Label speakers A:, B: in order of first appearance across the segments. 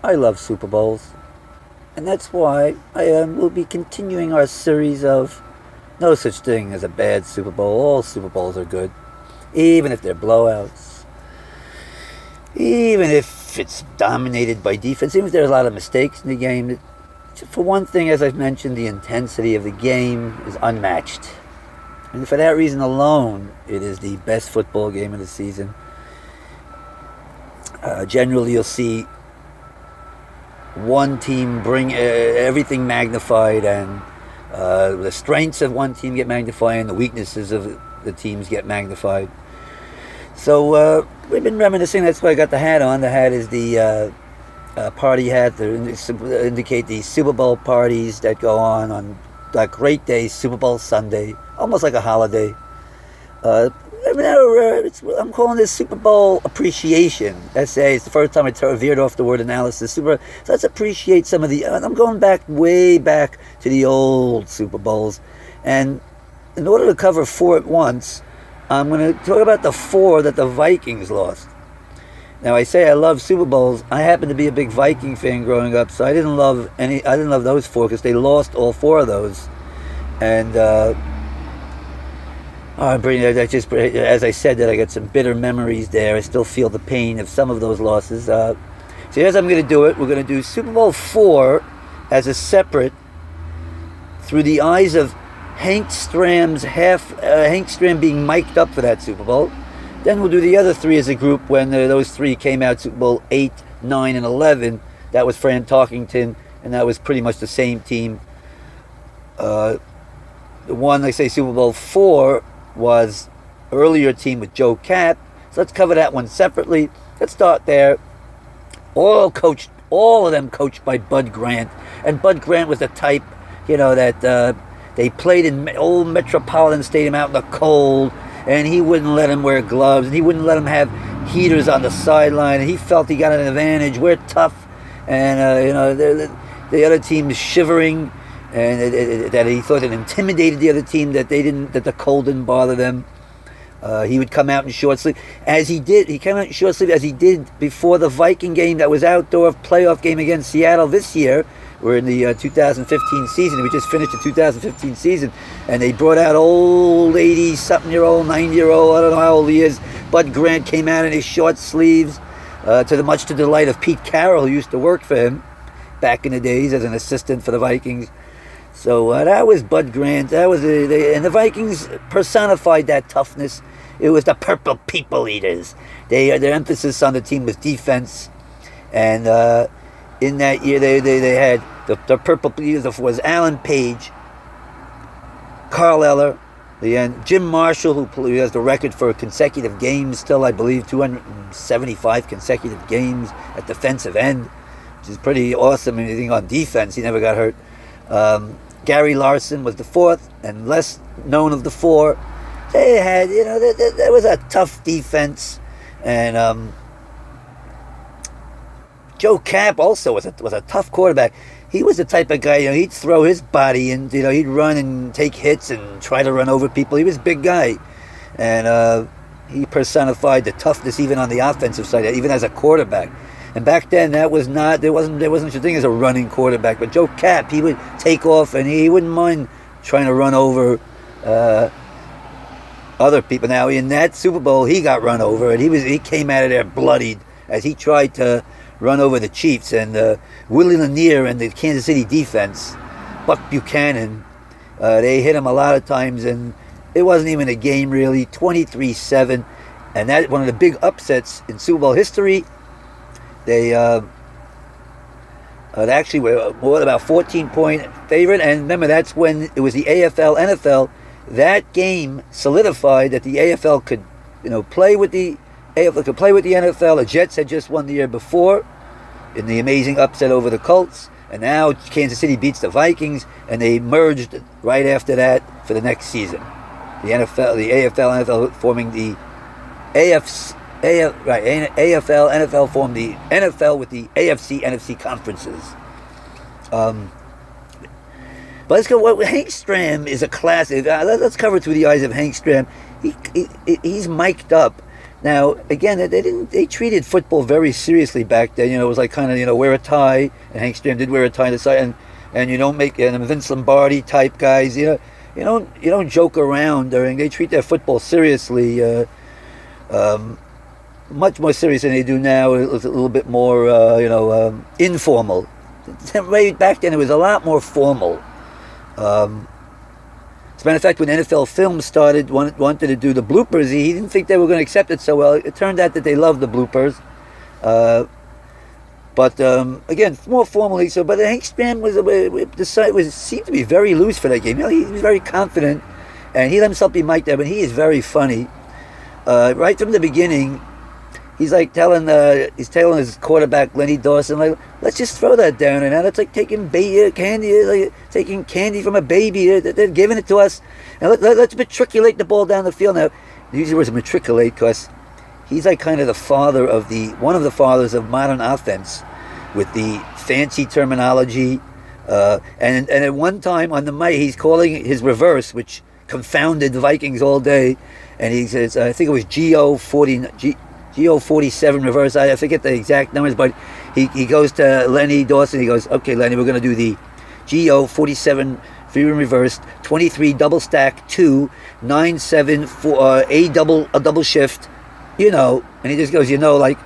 A: I love Super Bowls. And that's why we'll be continuing our series of no such thing as a bad Super Bowl. All Super Bowls are good, even if they're blowouts, even if it's dominated by defense, even if there's a lot of mistakes in the game. For one thing, as I've mentioned, the intensity of the game is unmatched. And for that reason alone, it is the best football game of the season. Generally, you'll see one team bring everything magnified, and the strengths of one team get magnified and the weaknesses of the teams get magnified. So we've been reminiscing. That's why I got the hat on. The hat is the party hat to indicate the Super Bowl parties that go on that great day, Super Bowl Sunday, almost like a holiday. I'm calling this Super Bowl appreciation. S.A. It's the first time I veered off the word analysis. So let's appreciate some of the... I'm going way back to the old Super Bowls. And in order to cover 4 at once, I'm going to talk about the 4 that the Vikings lost. Now, I say I love Super Bowls. I happen to be a big Viking fan growing up, so I didn't love those 4 because they lost all 4 of those. And as I said, that I got some bitter memories there. I still feel the pain of some of those losses. So here's how I'm going to do it. We're going to do Super Bowl 4 as a separate, through the eyes of Hank Stram being mic'd up for that Super Bowl. Then we'll do the other 3 as a group when those 3 came out, Super Bowl 8, 9, and 11. That was Fran Talkington, and that was pretty much the same team. The one, like I say, Super Bowl 4 was earlier team with Joe Kapp. So let's cover that one separately. Let's start there. All of them coached by Bud Grant. And Bud Grant was the type, that they played in old Metropolitan Stadium out in the cold, and he wouldn't let him wear gloves, and he wouldn't let him have heaters on the sideline, and he felt he got an advantage. We're tough, and the other team is shivering, and that he thought it intimidated the other team, that the cold didn't bother them. He would come out in short sleeve, as he did. He came out in short sleeve as he did before the Viking game, that was outdoor playoff game against Seattle this year. We're in the 2015 season. We just finished the 2015 season, and they brought out old 80-something-year-old, 90-year-old, I don't know how old he is. Bud Grant came out in his short sleeves, much to the delight of Pete Carroll, who used to work for him back in the days as an assistant for the Vikings. So that was Bud Grant. And the Vikings personified that toughness. It was the Purple People Eaters. Their emphasis on the team was defense, and in that year, they had the Purple Eaters was Alan Page, Carl Eller, Jim Marshall, who has the record for consecutive games, still I believe 275 consecutive games at defensive end, which is pretty awesome. Anything on defense, he never got hurt. Gary Larson was the 4th and less known of the 4. They had, there was a tough defense, and Joe Kapp also was a tough quarterback. He was the type of guy, he'd throw his body and, he'd run and take hits and try to run over people. He was a big guy, and he personified the toughness even on the offensive side, even as a quarterback. And back then, there wasn't such a thing as a running quarterback. But Joe Kapp, he would take off, and he wouldn't mind trying to run over other people. Now, in that Super Bowl, he got run over, and he came out of there bloodied as he tried to run over the Chiefs. And Willie Lanier and the Kansas City defense, Buck Buchanan, they hit him a lot of times, and it wasn't even a game, really. 23-7, and that one of the big upsets in Super Bowl history. They actually were more than about 14-point favorite, and remember, that's when it was the AFL, NFL. That game solidified that the AFL could, play with the NFL. The Jets had just won the year before in the amazing upset over the Colts, and now Kansas City beats the Vikings, and they merged right after that for the next season. The AFL, NFL forming the AFL, NFL formed the NFL with the AFC, NFC conferences. But let's go. Hank Stram is a classic. Let's cover it through the eyes of Hank Stram. He's mic'd up. Now, again, they didn't. They treated football very seriously back then. You know, it was like kind of, you know, wear a tie, and Hank Stram did wear a tie to the side, and you don't make and Vince Lombardi type guys. You don't joke around during. They treat their football seriously, much more serious than they do now. It was a little bit more, informal. Way back then, it was a lot more formal. As a matter of fact, when NFL Films wanted to do the bloopers, he didn't think they were going to accept it so well. It turned out that they loved the bloopers. But again, more formally. But Hank Stram seemed to be very loose for that game. You know, he was very confident, and he let himself be mic'd up. And he is very funny. Right from the beginning, he's like telling his quarterback Lenny Dawson, like, let's just throw that down, and that's like taking candy, like taking candy from a baby. They're giving it to us, and let's matriculate the ball down the field. Now, the usual word is matriculate because he's like kind of one of the fathers of modern offense, with the fancy terminology. And at one time on the mic, he's calling his reverse, which confounded the Vikings all day, and he says, I think it was GO47 reverse. I forget the exact numbers, but he goes to Lenny Dawson. He goes, okay, Lenny, we're going to do the GO47 free reversed 23 double stack 2 9 7 4 a double shift, you know. And he just goes, you know, like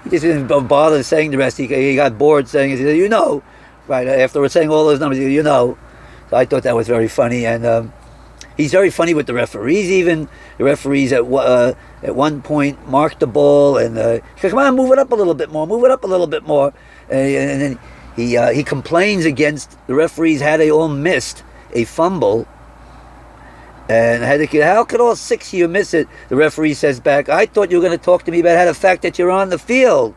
A: he just didn't bother saying the rest. He got bored saying it. He said, you know, right after we're saying all those numbers, you know. So I thought that was very funny, and he's very funny with the referees. Even the referees at one point marked the ball, and he said, come on, move it up a little bit more. And then he complains against the referees how they all missed a fumble, and how could all six of you miss it? The referee says back, I thought you were going to talk to me about how the fact that you're on the field,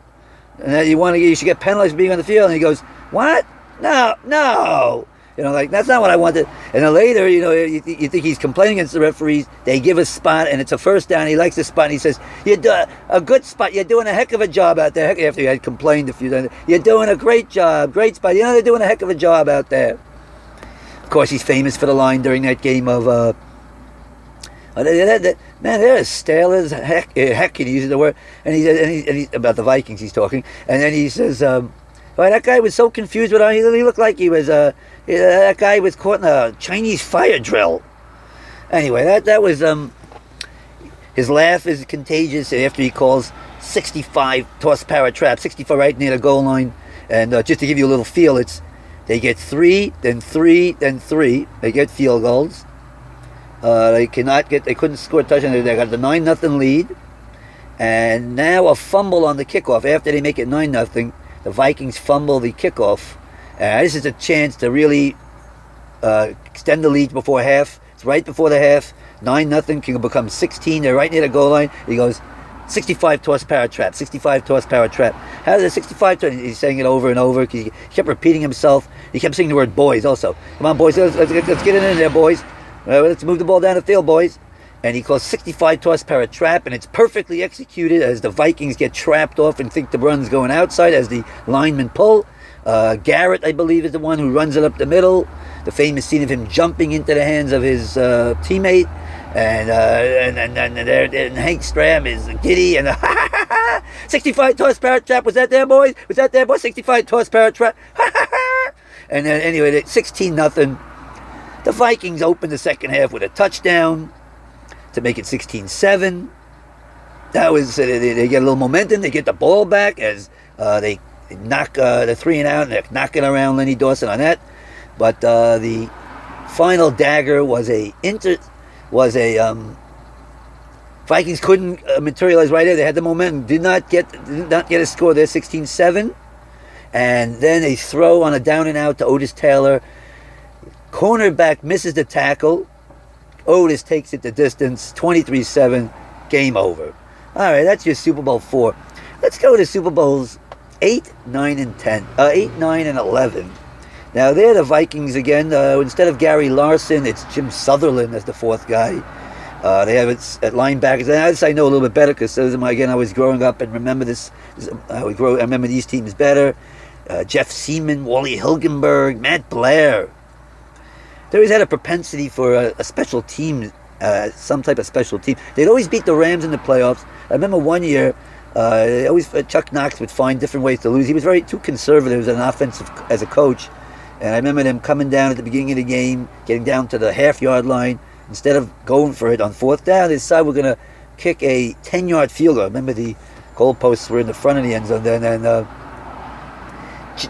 A: and that you should get penalized for being on the field. And he goes, what? No. You know, like, that's not what I wanted. And then later, you know, you think he's complaining against the referees. They give a spot, and it's a first down. He likes the spot, and he says, "You do a good spot. You're doing a heck of a job out there." After he had complained a few times, you're doing a great job, great spot. You know, they're doing a heck of a job out there. Of course, he's famous for the line during that game of, man, they're as stale as heck. He uses the word, and he's about the Vikings. He's talking, and then he says, "Boy, that guy was so confused with him. He looked like he was that guy was caught in a Chinese fire drill." Anyway, that was his laugh is contagious. After he calls 65 toss power trap, 65 right near the goal line, and just to give you a little feel, they get 3, then 3, then 3. They get field goals. They couldn't score a touchdown. They got the 9-0 lead, and now a fumble on the kickoff. After they make it 9-0, the Vikings fumble the kickoff. This is a chance to really extend the lead before half. It's right before the half. 9-0 can become 16. They're right near the goal line. He goes, 65 toss power trap, 65 toss power trap. How did the 65 toss? He's saying it over and over. He kept repeating himself. He kept saying the word boys also. Come on, boys, let's get it in there, boys. Let's move the ball down the field, boys. And he calls 65 toss power trap, and it's perfectly executed as the Vikings get trapped off and think the run's going outside as the linemen pull. Garrett, I believe, is the one who runs it up the middle. The famous scene of him jumping into the hands of his teammate, and Hank Stram is giddy and 65 toss power trap. Was that there, boys? 65 toss power trap. And then anyway, 16-0. The Vikings open the second half with a touchdown to make it 16-7. That was they get a little momentum. They get the ball back as they knock the 3 and out, and they're knocking around Lenny Dawson on that. But the final dagger was Vikings couldn't materialize right there. They had the momentum, did not get a score there, 16-7. And then they throw on a down and out to Otis Taylor. Cornerback misses the tackle. Otis takes it the distance, 23-7, game over. All right, that's your Super Bowl 4. Let's go to Super Bowls 8, 9, and 10. 8, 9, and 11. Now, they're the Vikings again. Instead of Gary Larson, it's Jim Sutherland as the fourth guy. They have it at linebackers. And this I know a little bit better because, again, I was growing up and remember this. I remember these teams better. Jeff Seaman, Wally Hilgenberg, Matt Blair. They always had a propensity for a special team some type of special team. They'd always beat the Rams in the playoffs. I remember one year, Chuck Knox would find different ways to lose. He was too conservative as an offensive as a coach, and I remember them coming down at the beginning of the game, getting down to the half-yard line. Instead of going for it on fourth down, they decided we're going to kick a 10-yard field goal. Remember, the goalposts were in the front of the end zone then, and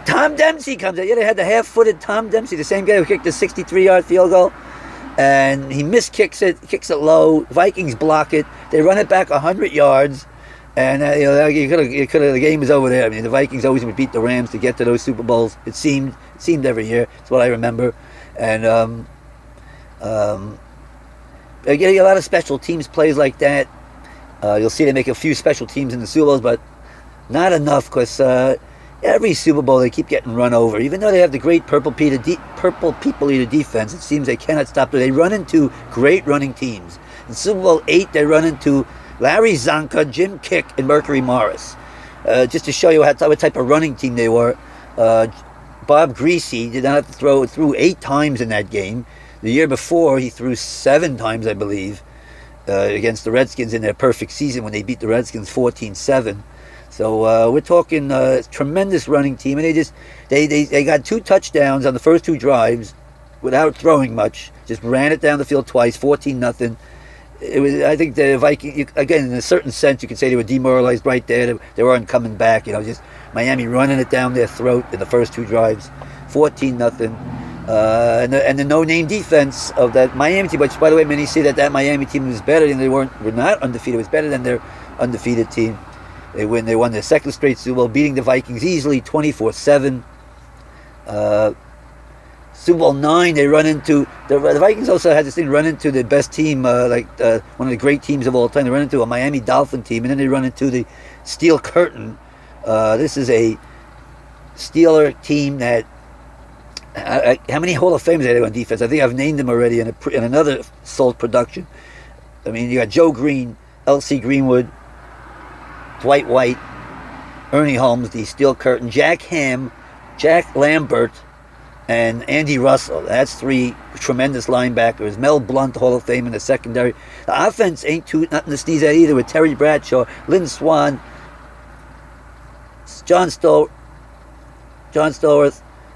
A: Tom Dempsey comes out. Yeah, they had the half-footed Tom Dempsey, the same guy who kicked the 63-yard field goal, and he kicks it low. Vikings block it. They run it back 100 yards, and the game was over there. I mean, the Vikings always would beat the Rams to get to those Super Bowls. It seemed every year. That's what I remember, and they're getting a lot of special teams plays like that. You'll see they make a few special teams in the Super Bowls, but not enough, because every Super Bowl they keep getting run over. Even though they have the great purple people eater defense, it seems they cannot stop it. They run into great running teams. In Super Bowl 8, they run into Larry Zonka, Jim Kick, and Mercury Morris. Just to show you what type of running team they were, Bob Greasy did not have to threw 8 times in that game. The year before, he threw 7 times, I believe, against the Redskins in their perfect season when they beat the Redskins 14-7. So we're talking tremendous running team, and they got 2 touchdowns on the first 2 drives without throwing much. Just ran it down the field twice, 14-0. It was, I think, the Vikings, again, in a certain sense, you could say they were demoralized right there. They weren't coming back. Just Miami running it down their throat in the first 2 drives, 14-0. And the no-name defense of that Miami team, which, by the way, many say that Miami team was better than were not undefeated. It was better than their undefeated team. They won their second straight Super Bowl, beating the Vikings easily, 24-7. Super Bowl 9, they run into the Vikings. Also had this thing, run into the best team, one of the great teams of all time. They run into a Miami Dolphin team, and then they run into the Steel Curtain. This is a Steeler team that. How many Hall of Famers are there on defense? I think I've named them already in another S.A.L.T production. I mean, you got Joe Green, L.C. Greenwood, Dwight White, Ernie Holmes, the Steel Curtain, Jack Ham, Jack Lambert, and Andy Russell. That's 3 tremendous linebackers. Mel Blount, Hall of Fame in the secondary. The offense ain't nothing to sneeze at either, with Terry Bradshaw, Lynn Swann, John Stallworth,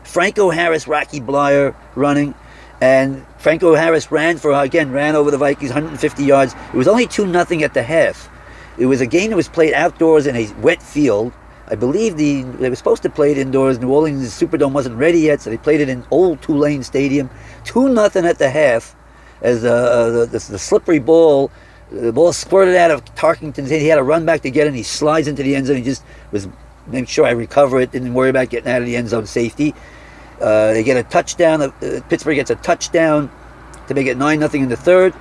A: Franco Harris, Rocky Blyer running, and Franco Harris ran over the Vikings 150 yards. It was only 2-0 at the half. It was a game that was played outdoors in a wet field. I believe they were supposed to play it indoors. New Orleans Superdome wasn't ready yet, so they played it in Old Tulane Stadium. 2-0 at the half, as the slippery ball, the ball squirted out of Tarkington's hand. He had to run back to get it, and he slides into the end zone. He just was making sure I recover it, didn't worry about getting out of the end zone safety. They get a touchdown. Pittsburgh gets a touchdown to make it 9-0 in the third.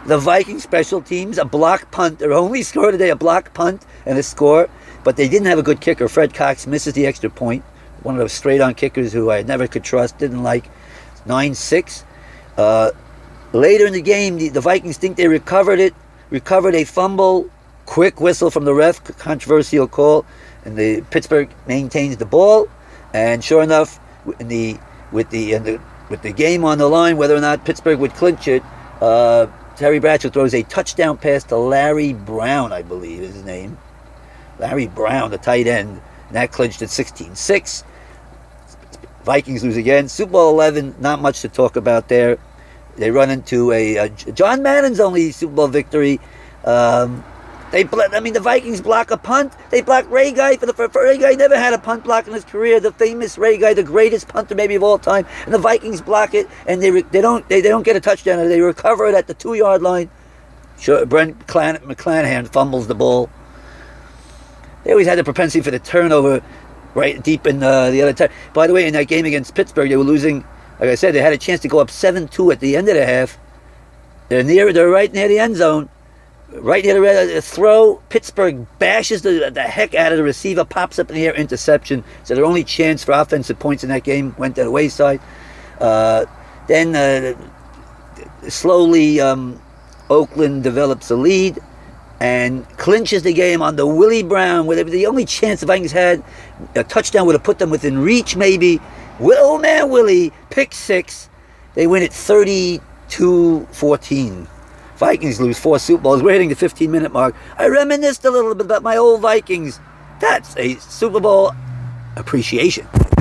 A: The Viking special teams, a block punt. Their only score today, a block punt and a score. But they didn't have a good kicker. Fred Cox misses the extra point. One of those straight-on kickers who I never could trust, didn't like. 9-6. Later in the game, the Vikings think they recovered a fumble. Quick whistle from the ref, controversial call. And the Pittsburgh maintains the ball. And sure enough, with the game on the line, whether or not Pittsburgh would clinch it, Terry Bradshaw throws a touchdown pass to Larry Brown, I believe is his name. Larry Brown, the tight end, and that clinched at 16-6. Vikings lose again. Super Bowl 11, not much to talk about there. They run into a John Madden's only Super Bowl victory. The Vikings block a punt. They block Ray Guy Ray Guy never had a punt block in his career. The famous Ray Guy, the greatest punter maybe of all time, and the Vikings block it, and they don't get a touchdown. They recover it at the 2-yard line. Sure, Brent McClanahan fumbles the ball. They always had the propensity for the turnover right deep in the other time. By the way, in that game against Pittsburgh, they were losing. Like I said, they had a chance to go up 7-2 at the end of the half. They're right near the end zone. Right near the throw, Pittsburgh bashes the heck out of the receiver, pops up in the air, interception. So their only chance for offensive points in that game went to the wayside. Then slowly Oakland develops a lead and clinches the game on the Willie Brown, where the only chance the Vikings had. A touchdown would have put them within reach, maybe. Old man Willie, pick 6. They win it 32-14. Vikings lose 4 Super Bowls. We're hitting the 15-minute mark. I reminisced a little bit about my old Vikings. That's a Super Bowl appreciation.